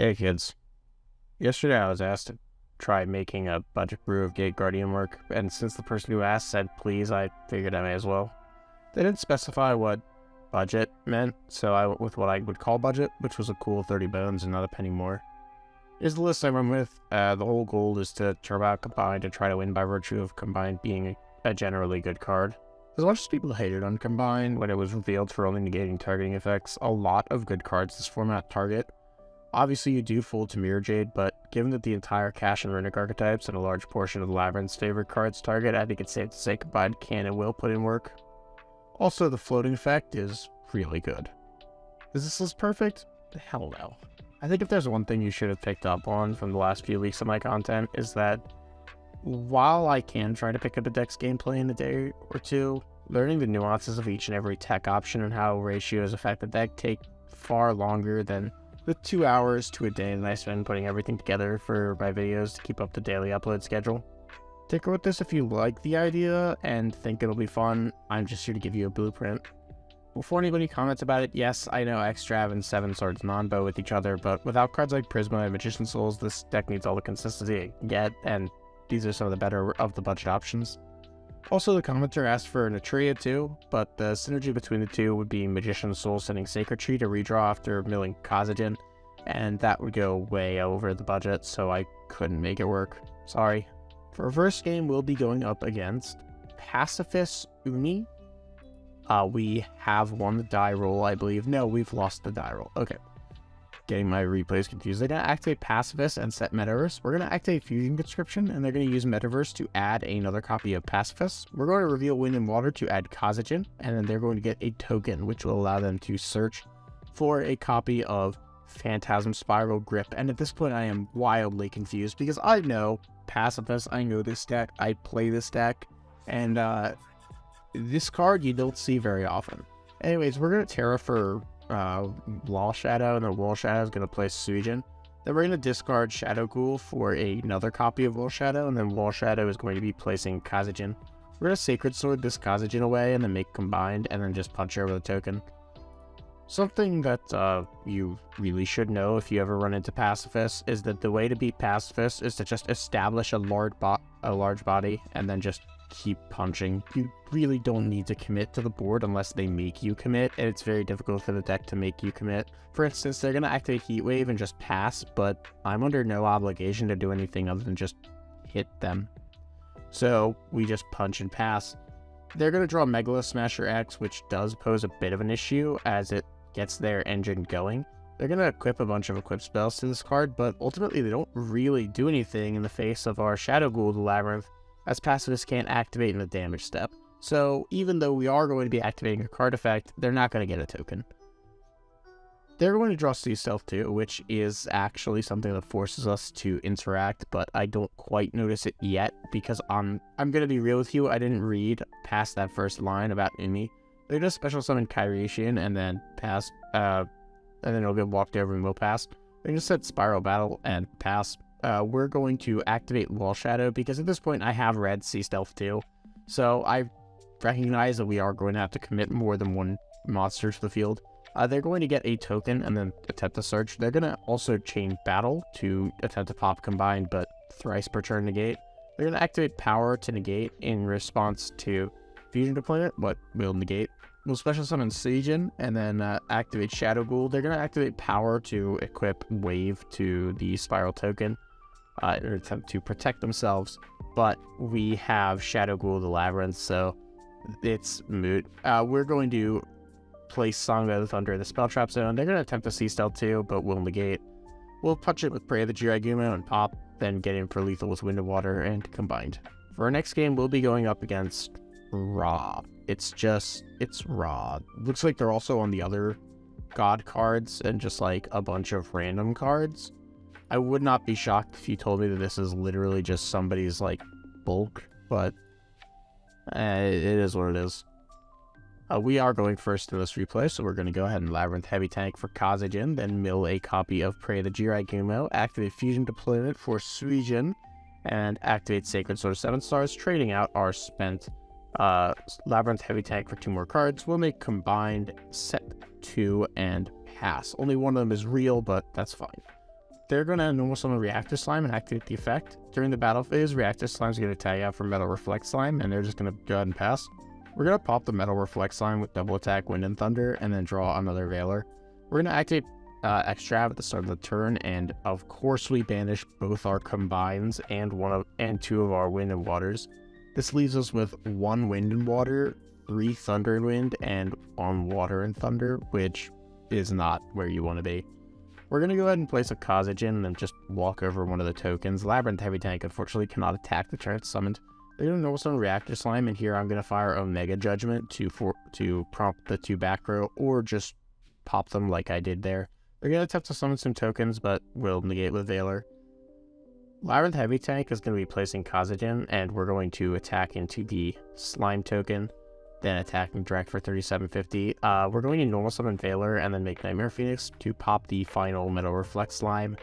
Hey kids, yesterday I was asked to try making a budget brew of Gate Guardian work, and since the person who asked said please, I figured I may as well. They didn't specify what budget meant, so I went with what I would call budget, which was a cool 30 bones and not a penny more. Here's the list I went with. The whole goal is to turn out Combined and try to win by virtue of Combined being a generally good card. As much as people hated on Combined when it was revealed for only negating targeting effects, a lot of good cards this format target. Obviously, you do fold to Mirror Jade, but given that the entire Cash and Runick archetypes and a large portion of the Labyrinth's favorite cards target, I think it's safe to say Combined can and will put in work. Also, the floating effect is really good. Is this list perfect? Hell no. I think if there's one thing you should have picked up on from the last few weeks of my content is that while I can try to pick up the deck's gameplay in a day or two, learning the nuances of each and every tech option and how ratios affect the deck take far longer than the 2 hours to a day that I spend putting everything together for my videos to keep up the daily upload schedule. Tinker with this if you like the idea and think it'll be fun. I'm just here to give you a blueprint. Before anybody comments about it, yes, I know Extrav and Seven Swords non-bow with each other, but without cards like Prisma and Magician Souls, this deck needs all the consistency it can get, and these are some of the better of the budget options. Also, the commenter asked for an Atria too, but the synergy between the two would be Magician Soul sending Sacred Tree to redraw after milling Kazajin, and that would go way over the budget, so I couldn't make it work. Sorry. For our first game, we'll be going up against Pacifist Umi. We have won the die roll, I believe. No, we've lost the die roll. Okay. Getting my replays confused. They're going to activate Pacifist and set Metaverse. We're going to activate Fusion Conscription, and they're going to use Metaverse to add another copy of Pacifist. We're going to reveal Wind and Water to add Kazajin, and then they're going to get a token, which will allow them to search for a copy of Phantasm Spiral Grip. And at this point, I am wildly confused, because I know Pacifist, I know this deck, I play this deck, and this card you don't see very often. Anyways, we're going to Terra for Wall Shadow, and then Wall Shadow is going to play Suijin. Then we're going to discard Shadow Ghoul for another copy of Wall Shadow, and then Wall Shadow is going to be placing Kazajin. We're going to Sacred Sword this Kazajin away, and then make Combined, and then just punch over the token. Something that you really should know if you ever run into Pacifist is that the way to beat Pacifist is to just establish a large body, and then just keep punching. You really don't need to commit to the board unless they make you commit, and it's very difficult for the deck to make you commit. For instance, they're going to activate Heat Wave and just pass, but I'm under no obligation to do anything other than just hit them. So we just punch and pass. They're going to draw Megalo Smasher X, which does pose a bit of an issue as it gets their engine going. They're going to equip a bunch of equip spells to this card, but ultimately they don't really do anything in the face of our Shadow Ghoul, the Labyrinth, as Pacifist can't activate in the damage step. So even though we are going to be activating a card effect, they're not going to get a token. They're going to draw Sea Stealth too, which is actually something that forces us to interact, but I don't quite notice it yet, because I'm going to be real with you, I didn't read past that first line about Umi. They're just special summon Kyrian and then pass, and then it'll get walked over and we'll pass. They just said Spiral Battle and pass. We're going to activate Wall Shadow, because at this point I have read Sea Stealth too, so I recognize that we are going to have to commit more than one monster to the field. They're going to get a token and then attempt to search. They're going to also chain Battle to attempt to pop Combined, but thrice per turn negate. They're going to activate Power to negate in response to Fusion Deployment, but will negate. We'll special summon Suijin and then activate Shadow Ghoul. They're going to activate Power to equip Wave to the Spiral token in an attempt to protect themselves, but we have Shadow Ghoul the Labyrinth, so it's moot. We're going to place Song of the Thunder in the Spell Trap zone. They're going to attempt to Sea Stealth too, but we'll negate. We'll punch it with Prey of the Jiragumo and pop, then get in for lethal with Wind and Water and Combined. For our next game, we'll be going up against Ra. It's Ra. Looks like they're also on the other God cards and just like a bunch of random cards. I would not be shocked if you told me that this is literally just somebody's like bulk, but it is what it is. We are going first to this replay, so we're going to go ahead and Labyrinth Heavy Tank for Kazajin, then mill a copy of Prey of the Jiragumo, activate Fusion Deployment for Suijin, and activate Sacred Sword 7 stars, trading out our spent Labyrinth Heavy Tank for 2 more cards. We'll make Combined, set 2, and pass. Only one of them is real, but that's fine. they're going to normal summon Reactor Slime and activate the effect. During the battle phase, Reactor Slime is going to tag out for Metal Reflect Slime, and they're just going to go ahead and pass. We're going to pop the Metal Reflect Slime with double attack, Wind and Thunder, and then draw another Veiler. We're going to activate Extrav at the start of the turn, and of course we banish both our combines and two of our Wind and Waters. This leaves us with 1 Wind and Water, 3 Thunder and Wind, and 1 Water and Thunder, which is not where you want to be. We're going to go ahead and place a Kazagen and then just walk over one of the tokens. Labyrinth Heavy Tank unfortunately cannot attack the turn it's summoned. They're going to normal summon Reactor Slime, and here I'm going to fire Omega Judgment to prompt the 2 back row, or just pop them like I did there. They're going to attempt to summon some tokens, but will negate with Veiler. Labyrinth Heavy Tank is going to be placing Kazagen, and we're going to attack into the Slime token, then attacking direct for 3750. We're going to normal summon Veiler and then make Nightmare Phoenix to pop the final Metal Reflect Slime.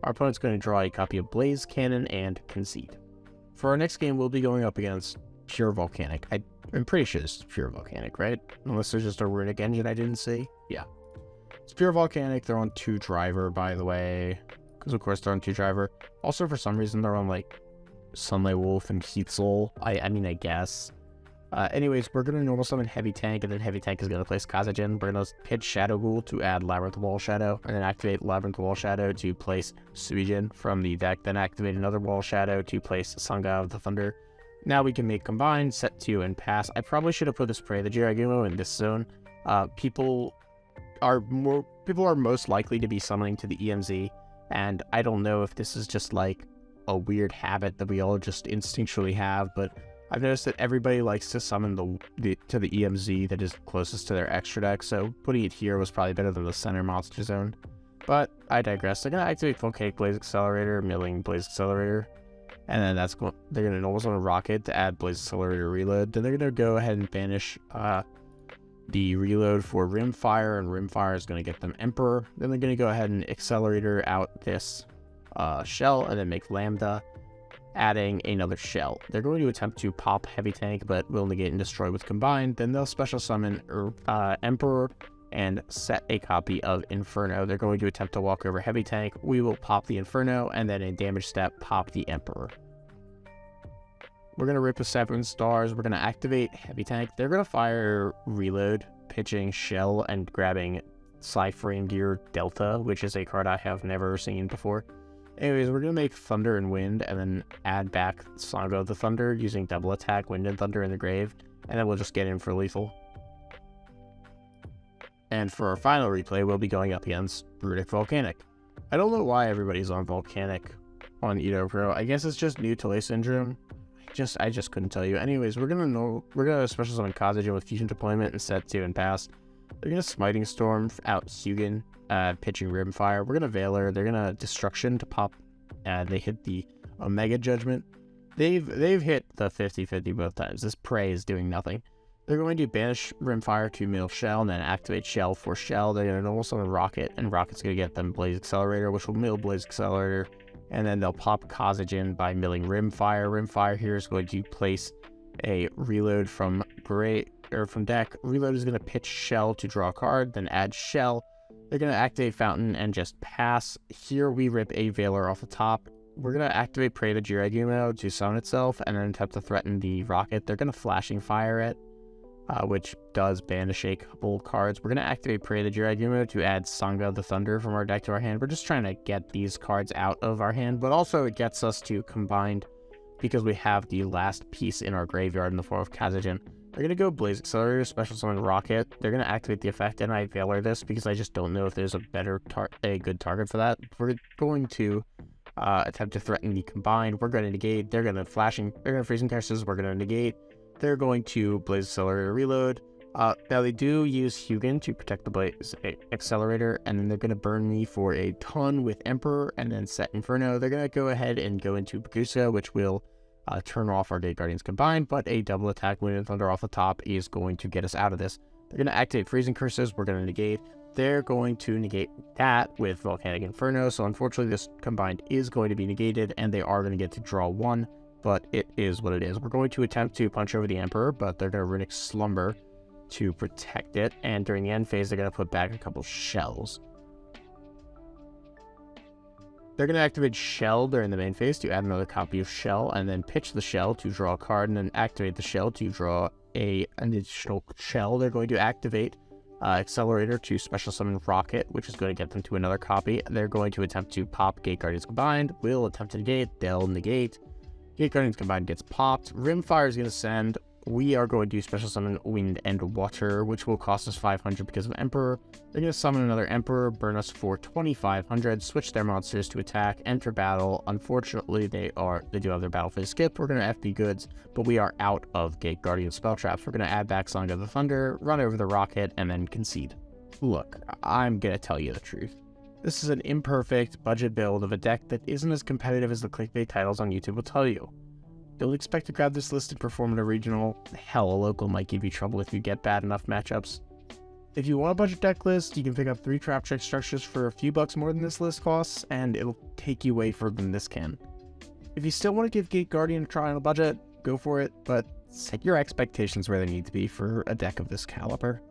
Our opponent's going to draw a copy of Blaze Cannon and concede. For our next game, we'll be going up against Pure Volcanic. I'm pretty sure this is Pure Volcanic, right? Unless there's just a Runick engine I didn't see. Yeah. It's Pure Volcanic. They're on 2 driver, by the way. Because, of course, they're on 2 driver. Also, for some reason, they're on, like, Sunlight Wolf and Heat Soul. I mean, I guess. Anyways, we're going to normal summon Heavy Tank, and then Heavy Tank is going to place Kazagen. We're going to pitch Shadow Ghoul to add Labyrinth Wall Shadow, and then activate Labyrinth Wall Shadow to place Suijin from the deck, then activate another Wall Shadow to place Sangha of the Thunder. Now we can make Combine, set 2, and pass. I probably should have put this Prey the Jiragumo in this zone. People are most likely to be summoning to the EMZ, and I don't know if this is just like a weird habit that we all just instinctually have, but I've noticed that everybody likes to summon to the EMZ that is closest to their extra deck, so putting it here was probably better than the center monster zone. But I digress. They're going to activate Volcanic Blaze Accelerator, Milling Blaze Accelerator, and then they're going to normal summon Rocket to add Blaze Accelerator Reload. Then they're going to go ahead and banish the Reload for Rimfire, and Rimfire is going to get them Emperor. Then they're going to go ahead and Accelerator out this Shell, and then make Lambda, adding another Shell. They're going to attempt to pop Heavy Tank, but will negate and destroy with Combine. Then they'll special summon Emperor and set a copy of Inferno. They're going to attempt to walk over Heavy Tank. We will pop the Inferno, and then in damage step, pop the Emperor. We're going to rip the 7 stars. We're going to activate Heavy Tank. They're going to fire Reload, pitching Shell, and grabbing Cyphering Gear Delta, which is a card I have never seen before. Anyways, we're going to make Thunder and Wind, and then add back Sangha of the Thunder using double attack, Wind and Thunder in the grave, and then we'll just get in for lethal. And for our final replay, we'll be going up against Runick Volcanic. I don't know why everybody's on Volcanic on Edo Pro. I guess it's just new to Lay Syndrome. I just couldn't tell you. Anyways, we're gonna special summon Kazagen with Fusion Deployment and set 2 and pass. They're gonna Smiting Storm out Hugin, pitching Rimfire. We're gonna Veiler. They're gonna Destruction to pop. They hit the Omega Judgment. They've hit the 50-50 both times. This Prey is doing nothing. They're going to banish Rimfire to mill Shell, and then activate Shell for Shell. They're gonna normal summon Rocket, and Rocket's gonna get them Blaze Accelerator, which will mill Blaze Accelerator. And then they'll pop Kazagen by milling Rimfire. Rimfire here is going to place a Reload from deck. Reload is going to pitch Shell to draw a card, then add Shell. They're going to activate Fountain and just pass. Here we rip a Veiler off the top. We're going to activate Prey to Jiragumo to summon itself, and then attempt to threaten the Rocket. They're going to Flashing Fire it, which does banish a couple cards. We're going to activate Prey to Jiragumo to add Sangha of the Thunder from our deck to our hand. We're just trying to get these cards out of our hand, but also it gets us to Combined because we have the last piece in our graveyard in the form of Kazagen. They're going to go Blaze Accelerator, special summon Rocket. They're going to activate the effect, and I Veiler this because I just don't know if there's a good target for that. We're going to attempt to threaten the Combined. We're going to negate. They're going to Freezing Curses. We're going to negate. They're going to Blaze Accelerator Reload. Now they do use Hugin to protect the Blaze Accelerator, and then they're going to burn me for a ton with Emperor, and then set Inferno. They're going to go ahead and go into Bagusa, which will turn off our Gate Guardians Combined, but a double attack Wind and Thunder off the top is going to get us out of this. They're going to activate Freezing Curses. We're going to negate. They're going to negate that with Volcanic Inferno, so unfortunately this Combined is going to be negated, and they are going to get to draw 1. But it is what it is. We're going to attempt to punch over the Emperor, but they're going to Runick Slumber to protect it. And during the end phase, they're going to put back a couple Shells. They're going to activate Shell during the main phase to add another copy of Shell, and then pitch the Shell to draw a card, and then activate the Shell to draw an additional Shell. They're going to activate Accelerator to special summon Rocket, which is going to get them to another copy. They're going to attempt to pop Gate Guardians Combined. Will attempt to negate. They'll negate. Gate Guardians Combined gets popped. Rimfire is going to send. We are going to special summon Wind and Water, which will cost us 500 because of Emperor. They're going to summon another Emperor, burn us for 2,500, switch their monsters to attack, enter battle. Unfortunately, they do have their battle phase skipped. We're going to FB goods, but we are out of Gate Guardian spell traps. We're going to add back Song of the Thunder, run over the Rocket, and then concede. Look, I'm going to tell you the truth. This is an imperfect budget build of a deck that isn't as competitive as the clickbait titles on YouTube will tell you. Don't expect to grab this list and perform at a regional. Hell, a local might give you trouble if you get bad enough matchups. If you want a budget deck list, you can pick up 3 traptrix structures for a few bucks more than this list costs, and it'll take you way further than this can. If you still want to give Gate Guardian a try on a budget, go for it, but set your expectations where they need to be for a deck of this caliber.